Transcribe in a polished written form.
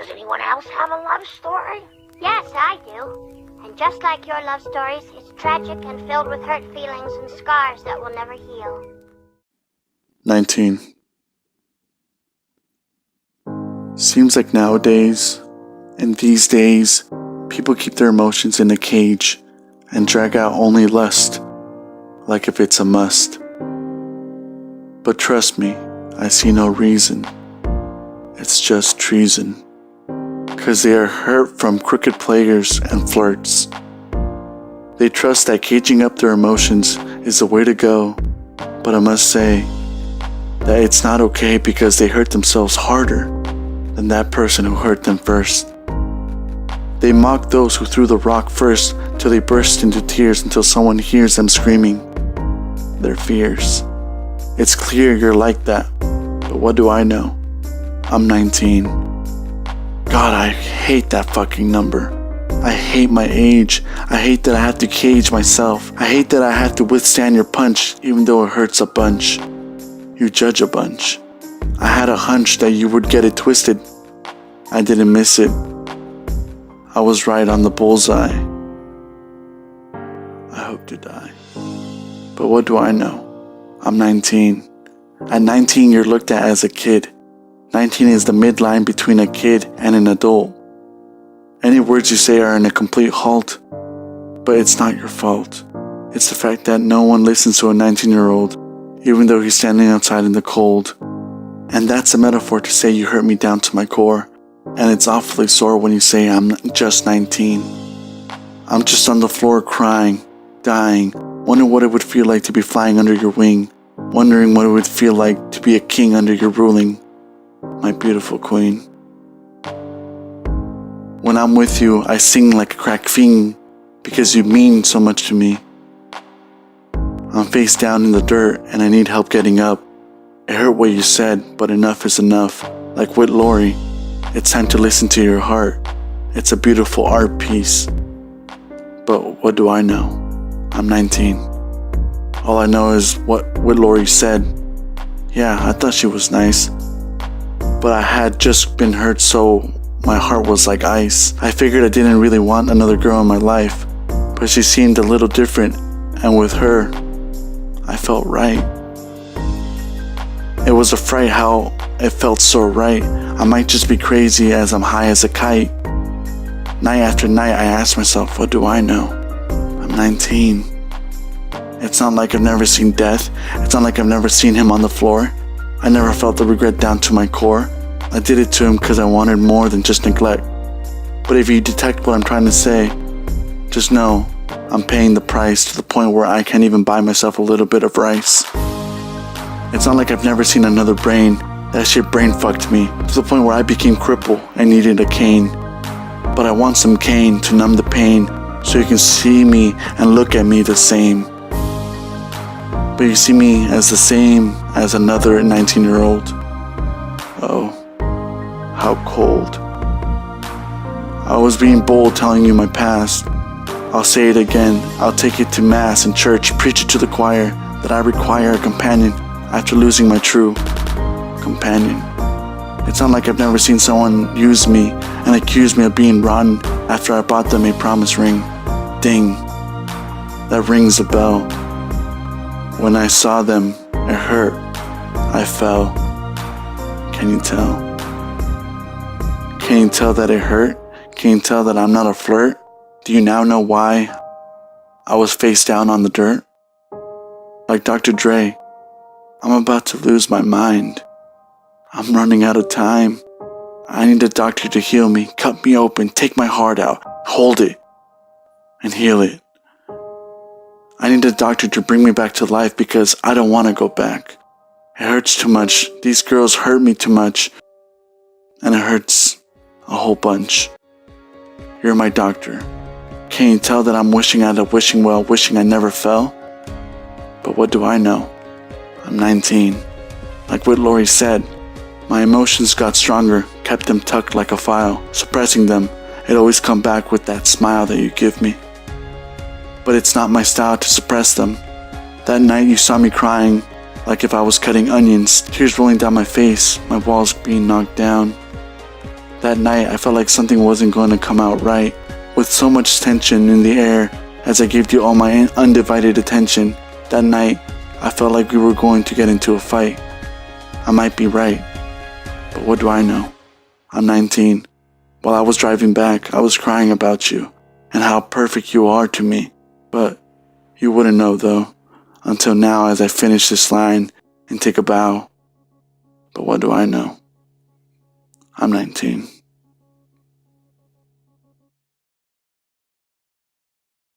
Does anyone else have a love story? Yes, I do. And just like your love stories, it's tragic and filled with hurt feelings and scars that will never heal. 19. Seems like nowadays, in these days, people keep their emotions in a cage and drag out only lust, like if it's a must. But trust me, I see no reason. It's just treason. 'Cause they are hurt from crooked players and flirts. They trust that caging up their emotions is the way to go, but I must say that it's not okay because they hurt themselves harder than that person who hurt them first. They mock those who threw the rock first till they burst into tears until someone hears them screaming their fears. It's clear you're like that, but what do I know? I'm 19. God, I hate that fucking number. I hate my age. I hate that I have to cage myself. I hate that I have to withstand your punch even though it hurts a bunch. You judge a bunch. I had a hunch that you would get it twisted. I didn't miss it. I was right on the bullseye. I hope to die. But what do I know? I'm 19. At 19, you're looked at as a kid. 19 is the midline between a kid and an adult. Any words you say are in a complete halt, but it's not your fault. It's the fact that no one listens to a 19-year-old, even though he's standing outside in the cold. And that's a metaphor to say you hurt me down to my core, and it's awfully sore when you say I'm just 19. I'm just on the floor crying, dying, wondering what it would feel like to be flying under your wing, wondering what it would feel like to be a king under your ruling. My beautiful queen. When I'm with you, I sing like a crack fiend because you mean so much to me. I'm face down in the dirt and I need help getting up. It hurt what you said, but enough is enough. Like with Lori, it's time to listen to your heart. It's a beautiful art piece. But what do I know? I'm 19. All I know is what Lori said. Yeah, I thought she was nice. But I had just been hurt, so my heart was like ice. I figured I didn't really want another girl in my life, but she seemed a little different, and with her, I felt right. It was a fright how it felt so right. I might just be crazy as I'm high as a kite. Night after night, I asked myself, what do I know? I'm 19. It's not like I've never seen death. It's not like I've never seen him on the floor. I never felt the regret down to my core. I did it to him because I wanted more than just neglect. But if you detect what I'm trying to say, just know I'm paying the price to the point where I can't even buy myself a little bit of rice. It's not like I've never seen another brain. That shit brain fucked me to the point where I became crippled and needed a cane. But I want some cane to numb the pain so you can see me and look at me the same. But you see me as the same as another 19-year-old. Oh, how cold. I was being bold telling you my past. I'll say it again. I'll take it to mass and church, preach it to the choir that I require a companion after losing my true companion. It's not like I've never seen someone use me and accuse me of being rotten after I bought them a promise ring. Ding. That rings a bell. When I saw them, it hurt. I fell. Can you tell? Can you tell that it hurt? Can you tell that I'm not a flirt? Do you now know why I was face down on the dirt? Like Dr. Dre, I'm about to lose my mind. I'm running out of time. I need a doctor to heal me, cut me open, take my heart out, hold it, and heal it. I need a doctor to bring me back to life because I don't want to go back. It hurts too much. These girls hurt me too much. And it hurts a whole bunch. You're my doctor. Can you tell that I'm wishing out a wishing well, wishing I never fell? But what do I know? I'm 19. Like what Lori said, my emotions got stronger, kept them tucked like a file. Suppressing them, it always come back with that smile that you give me. But it's not my style to suppress them. That night you saw me crying, like if I was cutting onions, tears rolling down my face, my walls being knocked down. That night, I felt like something wasn't going to come out right. With so much tension in the air, as I gave you all my undivided attention, that night, I felt like we were going to get into a fight. I might be right, but what do I know? I'm 19. While I was driving back, I was crying about you and how perfect you are to me. But you wouldn't know though, until now as I finish this line and take a bow. But what do I know? I'm 19.